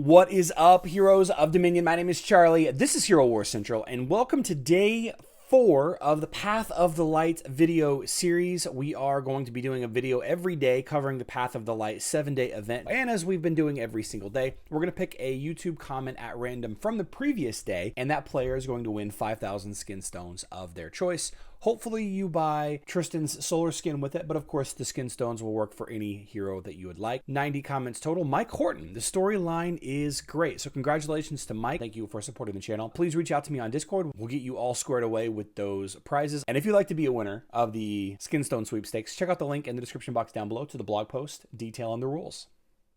What is up, heroes of Dominion? My name is Charlie. This is Hero War Central, and welcome to day 4 of the Path of the Light video series. We are going to be doing a video every day covering the Path of the Light 7-day event. And as we've been doing every single day, we're going to pick a YouTube comment at random from the previous day, and that player is going to win 5,000 skin stones of their choice. Hopefully you buy Tristan's solar skin with it, but of course the skin stones will work for any hero that you would like. 90 comments total. Mike Horton, the storyline is great. So congratulations to Mike. Thank you for supporting the channel. Please reach out to me on Discord. We'll get you all squared away with those prizes. And if you'd like to be a winner of the skin stone sweepstakes, check out the link in the description box down below to the blog post detailing the rules.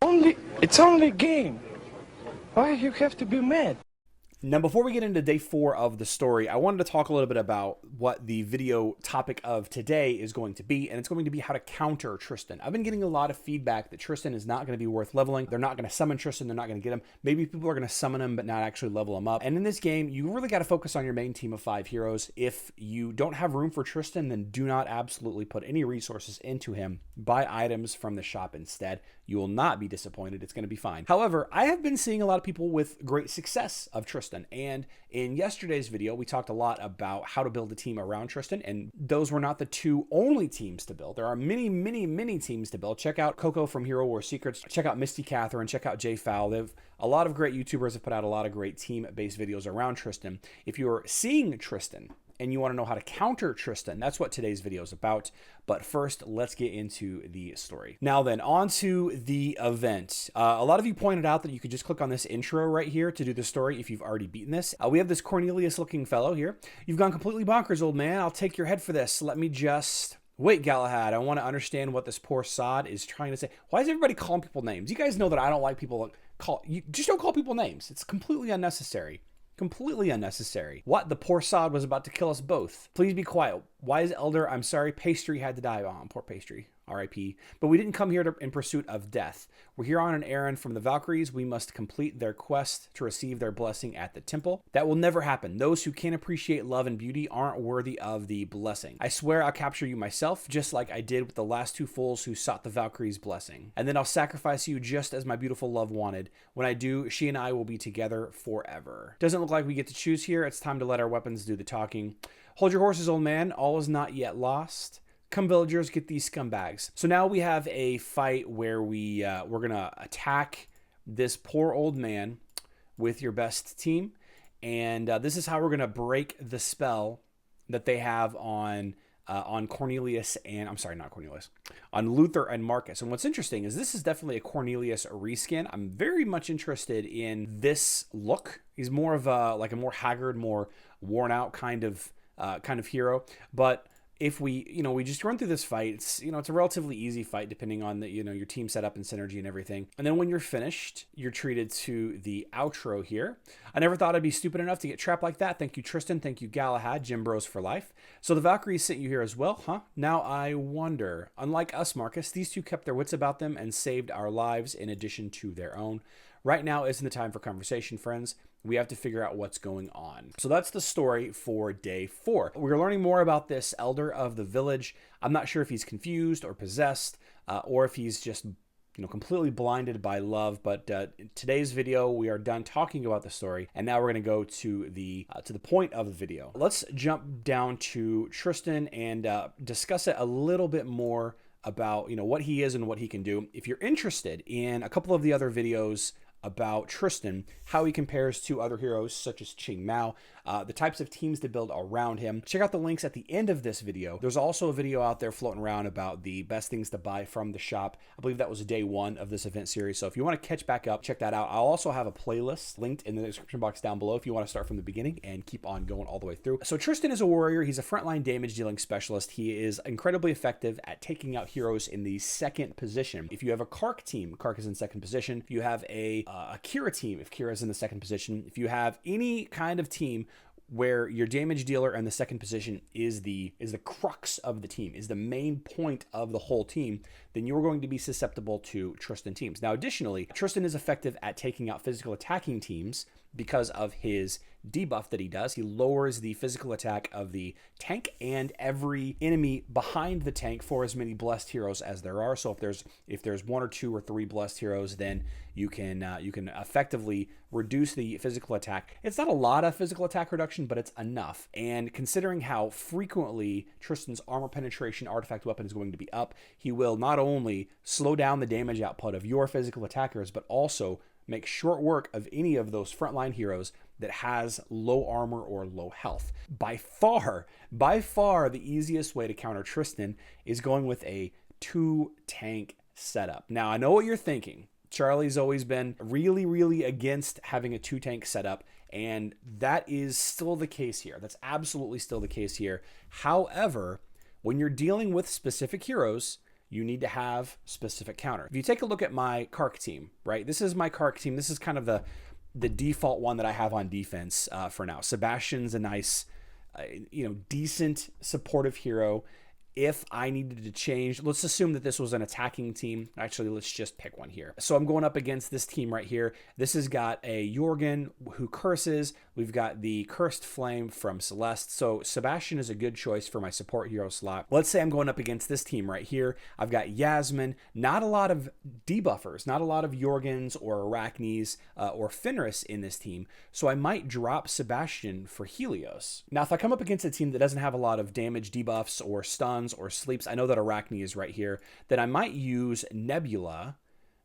It's only a game. Why you have to be mad? Now, before we get into day 4 of the story, I wanted to talk a little bit about what the video topic of today is going to be, and it's going to be how to counter Tristan. I've been getting a lot of feedback that Tristan is not going to be worth leveling. They're not going to summon Tristan. They're not going to get him. Maybe people are going to summon him, but not actually level him up. And in this game, you really got to focus on your main team of 5 heroes. If you don't have room for Tristan, then do not absolutely put any resources into him. Buy items from the shop instead. You will not be disappointed. It's going to be fine. However, I have been seeing a lot of people with great success of Tristan. And in yesterday's video, we talked a lot about how to build a team around Tristan. And those were not the 2 only teams to build. There are many teams to build. Check out Coco from Hero War Secrets. Check out Misty Catherine. Check out Jay Fowl. A lot of great YouTubers have put out a lot of great team-based videos around Tristan. If you're seeing Tristan and you want to know how to counter Tristan, that's what today's video is about. But first, let's get into the story. Now then, on to the event. A lot of you pointed out that you could just click on this intro right here to do the story if you've already beaten this. We have this Cornelius-looking fellow here. You've gone completely bonkers, old man. I'll take your head for this. Let me just... Wait, Galahad, I want to understand what this poor sod is trying to say. Why is everybody calling people names? You guys know that I don't like people you just don't call people names. It's completely unnecessary. Completely unnecessary. What? The poor sod was about to kill us both. Please be quiet. Wise elder, I'm sorry. Pastry had to die. Oh, poor Pastry. R.I.P. But we didn't come here in pursuit of death. We're here on an errand from the Valkyries. We must complete their quest to receive their blessing at the temple. That will never happen. Those who can't appreciate love and beauty aren't worthy of the blessing. I swear I'll capture you myself, just like I did with the last 2 fools who sought the Valkyries' blessing. And then I'll sacrifice you just as my beautiful love wanted. When I do, she and I will be together forever. Doesn't look like we get to choose here. It's time to let our weapons do the talking. Hold your horses, old man. All is not yet lost. Come, villagers, get these scumbags. So now we have a fight where we're gonna attack this poor old man with your best team, and this is how we're gonna break the spell that they have on Cornelius and I'm sorry, not Cornelius, on Luther and Marcus. And what's interesting is this is definitely a Cornelius reskin. I'm very much interested in this look. He's more of a more haggard, more worn out kind of hero, but if we just run through this fight, it's a relatively easy fight depending on the your team setup and synergy and everything. And then when you're finished, you're treated to the outro here. I never thought I'd be stupid enough to get trapped like that. Thank you, Tristan. Thank you, Galahad. Jim Bros for life. So the Valkyries sent you here as well, huh? Now I wonder. Unlike us, Marcus, these 2 kept their wits about them and saved our lives in addition to their own. Right now isn't the time for conversation, friends. We have to figure out what's going on. So that's the story for day 4. We're learning more about this elder of the village. I'm not sure if he's confused or possessed, or if he's just completely blinded by love. But in today's video, we are done talking about the story, and now we're going to go to the point of the video. Let's jump down to Tristan and discuss it a little bit more about what he is and what he can do. If you're interested in a couple of the other videos about Tristan, how he compares to other heroes such as Ching Mao, the types of teams to build around him. Check out the links at the end of this video. There's also a video out there floating around about the best things to buy from the shop. I believe that was day 1 of this event series. So if you want to catch back up, check that out. I'll also have a playlist linked in the description box down below if you want to start from the beginning and keep on going all the way through. So Tristan is a warrior. He's a frontline damage dealing specialist. He is incredibly effective at taking out heroes in the 2nd position. If you have a Kark team, Kark is in 2nd position. If you have a Kira team, if Kira is in the 2nd position. If you have any kind of team where your damage dealer in the 2nd position is the crux of the team, is the main point of the whole team, then you're going to be susceptible to Tristan teams. Now, additionally, Tristan is effective at taking out physical attacking teams because of his debuff that he does. He lowers the physical attack of the tank and every enemy behind the tank for as many blessed heroes as there are. So if there's 1 or 2 or 3 blessed heroes, then you can effectively reduce the physical attack. It's not a lot of physical attack reduction, but it's enough. And considering how frequently Tristan's armor penetration artifact weapon is going to be up, he will not only slow down the damage output of your physical attackers, but also make short work of any of those frontline heroes that has low armor or low health. By far, the easiest way to counter Tristan is going with a 2-tank setup. Now, I know what you're thinking. Charlie's always been really against having a 2-tank setup, and that is still the case here. That's absolutely still the case here. However, when you're dealing with specific heroes, you need to have specific counter. If you take a look at my Kark team, right? This is my Kark team. This is kind of the default one that I have on defense for now. Sebastian's a nice, decent supportive hero. If I needed to change, let's assume that this was an attacking team. Actually, let's just pick one here. So I'm going up against this team right here. This has got a Jorgen who curses. We've got the Cursed Flame from Celeste. So Sebastian is a good choice for my support hero slot. Let's say I'm going up against this team right here. I've got Yasmin. Not a lot of debuffers, not a lot of Jorgens or Arachnes or Fenris in this team. So I might drop Sebastian for Helios. Now, if I come up against a team that doesn't have a lot of damage debuffs or stuns or sleeps, I know that Arachne is right here, then I might use Nebula.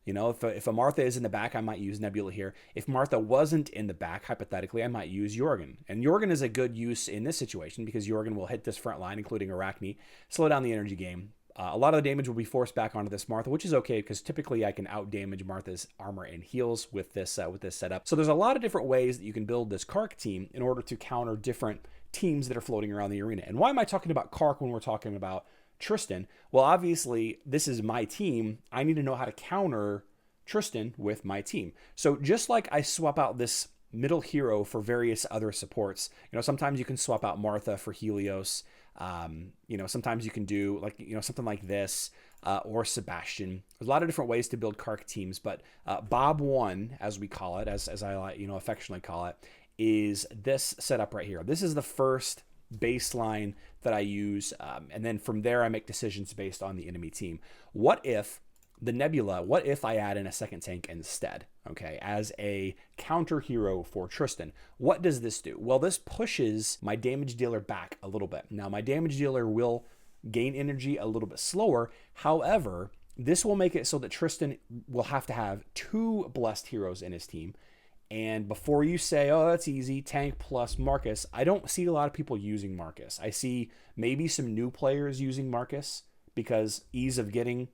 If a Martha is in the back, I might use Nebula here. If Martha wasn't in the back, hypothetically, I might use Jorgen. And Jorgen is a good use in this situation because Jorgen will hit this front line, including Arachne, slow down the energy game. A lot of the damage will be forced back onto this Martha, which is okay because typically I can out-damage Martha's armor and heals with this setup. So there's a lot of different ways that you can build this Kark team in order to counter different teams that are floating around the arena. And why am I talking about Kark when we're talking about Tristan? Well, obviously, this is my team. I need to know how to counter Tristan with my team. So just like I swap out this middle hero for various other supports, sometimes you can swap out Martha for Helios. Sometimes you can do something like this or Sebastian. There's a lot of different ways to build Kark teams, but Bob 1, as we call it, as I affectionately call it, is this setup right here. This is the first baseline that I use, and then from there I make decisions based on the enemy team. What if I add in a second tank instead, okay, as a counter hero for Tristan? What does this do? Well, this pushes my damage dealer back a little bit. Now, my damage dealer will gain energy a little bit slower. However, this will make it so that Tristan will have to have 2 blessed heroes in his team. And before you say, oh, that's easy, tank plus Marcus, I don't see a lot of people using Marcus. I see maybe some new players using Marcus because ease of getting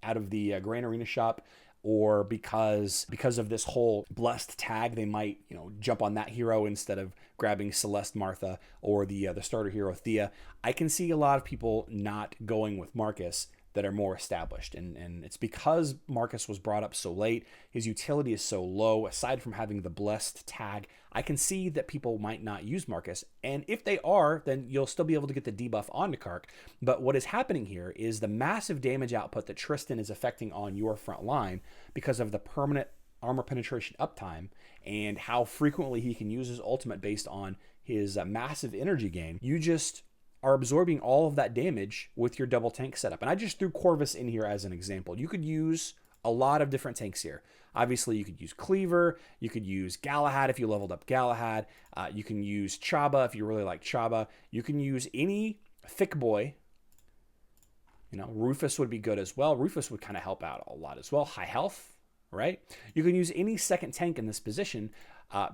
out of the Grand Arena shop, or because of this whole blessed tag, they might jump on that hero instead of grabbing Celeste Martha or the starter hero Thea. I can see a lot of people not going with Marcus that are more established, and it's because Marcus was brought up so late. His utility is so low. Aside from having the blessed tag, I can see that people might not use Marcus, and if they are, then you'll still be able to get the debuff onto Kark. But what is happening here is the massive damage output that Tristan is affecting on your front line because of the permanent armor penetration uptime and how frequently he can use his ultimate based on his massive energy gain. You just are absorbing all of that damage with your double tank setup. And I just threw Corvus in here as an example. You could use a lot of different tanks here. Obviously, you could use Cleaver. You could use Galahad if you leveled up Galahad. You can use Chaba if you really like Chaba. You can use any thick boy. Rufus would be good as well. Rufus would kind of help out a lot as well. High health, right? You can use any second tank in this position.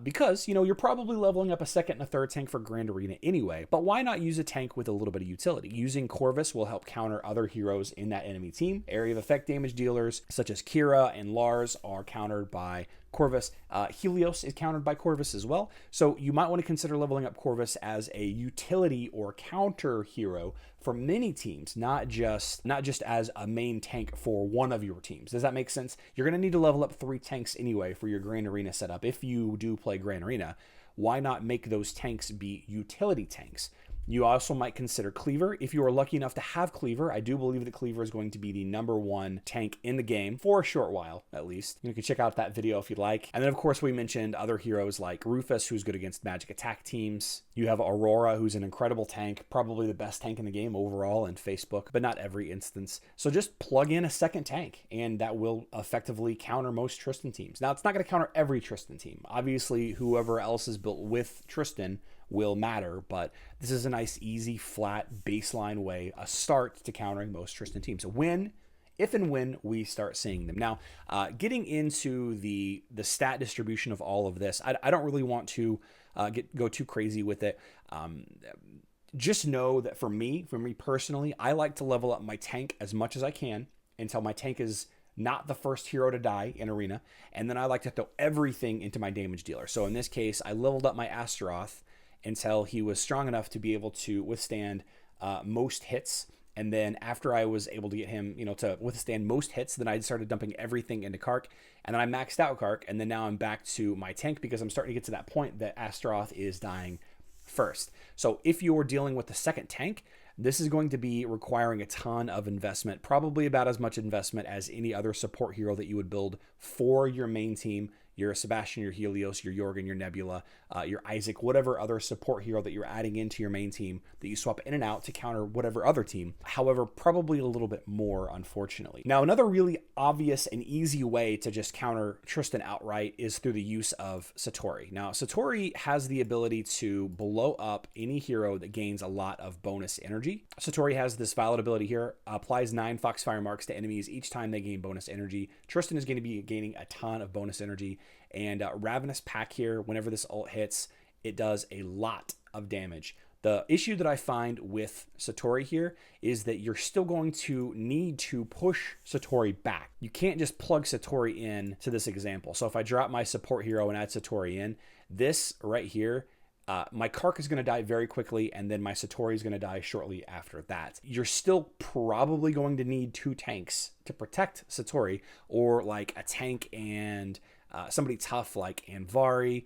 Because, you're probably leveling up a second and a third tank for Grand Arena anyway, but why not use a tank with a little bit of utility? Using Corvus will help counter other heroes in that enemy team. Area of effect damage dealers such as Kira and Lars are countered by Corvus. Helios is countered by Corvus as well. So you might want to consider leveling up Corvus as a utility or counter hero for many teams, not just as a main tank for one of your teams. Does that make sense? You're going to need to level up 3 tanks anyway for your Grand Arena setup. If you do play Grand Arena, why not make those tanks be utility tanks? You also might consider Cleaver. If you are lucky enough to have Cleaver, I do believe that Cleaver is going to be the #1 tank in the game for a short while, at least. You can check out that video if you'd like. And then, of course, we mentioned other heroes like Rufus, who's good against magic attack teams. You have Aurora, who's an incredible tank, probably the best tank in the game overall in Facebook, but not every instance. So just plug in a second tank, and that will effectively counter most Tristan teams. Now, it's not going to counter every Tristan team. Obviously, whoever else is built with Tristan will matter, but this is a nice, easy, flat, baseline way, a start to countering most Tristan teams. If and when we start seeing them. Now, getting into the stat distribution of all of this, I don't really want to go too crazy with it. Just know that for me personally, I like to level up my tank as much as I can until my tank is not the first hero to die in arena, and then I like to throw everything into my damage dealer. So in this case, I leveled up my Astaroth until he was strong enough to be able to withstand most hits. And then after I was able to get him, to withstand most hits, then I started dumping everything into Kark. And then I maxed out Kark. And then now I'm back to my tank because I'm starting to get to that point that Astaroth is dying first. So if you're dealing with the second tank, this is going to be requiring a ton of investment, probably about as much investment as any other support hero that you would build for your main team. Your Sebastian, your Helios, your Jorgen, your Nebula, your Isaac, whatever other support hero that you're adding into your main team that you swap in and out to counter whatever other team. However, probably a little bit more, unfortunately. Now, another really obvious and easy way to just counter Tristan outright is through the use of Satori. Now, Satori has the ability to blow up any hero that gains a lot of bonus energy. Satori has this Violet ability here, applies 9 Foxfire marks to enemies each time they gain bonus energy. Tristan is going to be gaining a ton of bonus energy. And Ravenous Pack here, whenever this ult hits, it does a lot of damage. The issue that I find with Satori here is that you're still going to need to push Satori back. You can't just plug Satori in to this example. So if I drop my support hero and add Satori in, this right here, my Kark is going to die very quickly, and then my Satori is going to die shortly after that. You're still probably going to need 2 tanks to protect Satori, or like a tank and somebody tough like Anvari,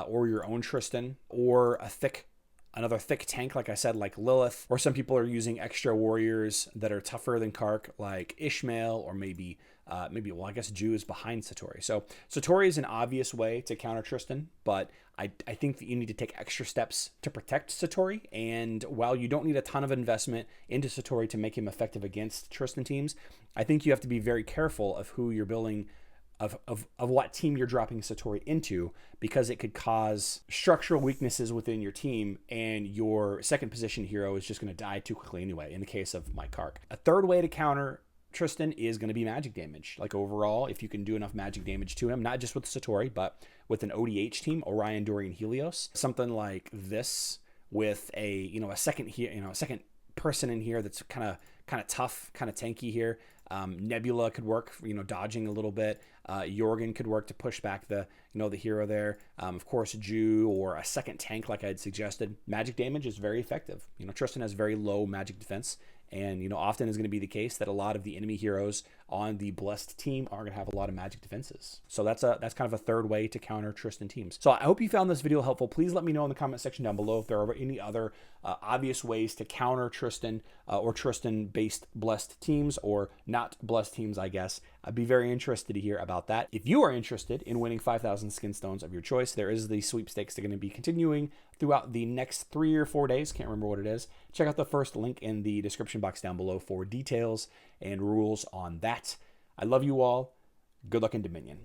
or your own Tristan, or another thick tank, like I said, like Lilith, or some people are using extra warriors that are tougher than Kark, like Ishmael, or maybe, I guess Ju is behind Satori. So Satori is an obvious way to counter Tristan, but I think that you need to take extra steps to protect Satori. And while you don't need a ton of investment into Satori to make him effective against Tristan teams, I think you have to be very careful of who you're building, of what team you're dropping Satori into, because it could cause structural weaknesses within your team, and your second position hero is just going to die too quickly anyway, in the case of my Kark. A third way to counter Tristan is going to be magic damage. Like overall, if you can do enough magic damage to him, not just with Satori, but with an ODH team, Orion, Dorian, Helios, something like this with a second person in here that's kind of tough, kind of tanky here. Nebula could work, dodging a little bit. Jorgen could work to push back the hero there. Of course, Ju, or a second tank like I had suggested. Magic damage is very effective. Tristan has very low magic defense, and often is going to be the case that a lot of the enemy heroes on the blessed team are going to have a lot of magic defenses. So that's kind of a third way to counter Tristan teams. So I hope you found this video helpful. Please let me know in the comment section down below if there are any other obvious ways to counter Tristan or Tristan-based blessed teams, or not blessed teams, I guess. I'd be very interested to hear about that. If you are interested in winning 5,000 skin stones of your choice, there is the sweepstakes that are going to be continuing throughout the next 3 or 4 days. Can't remember what it is. Check out the first link in the description box down below for details and rules on that. I love you all. Good luck in Dominion.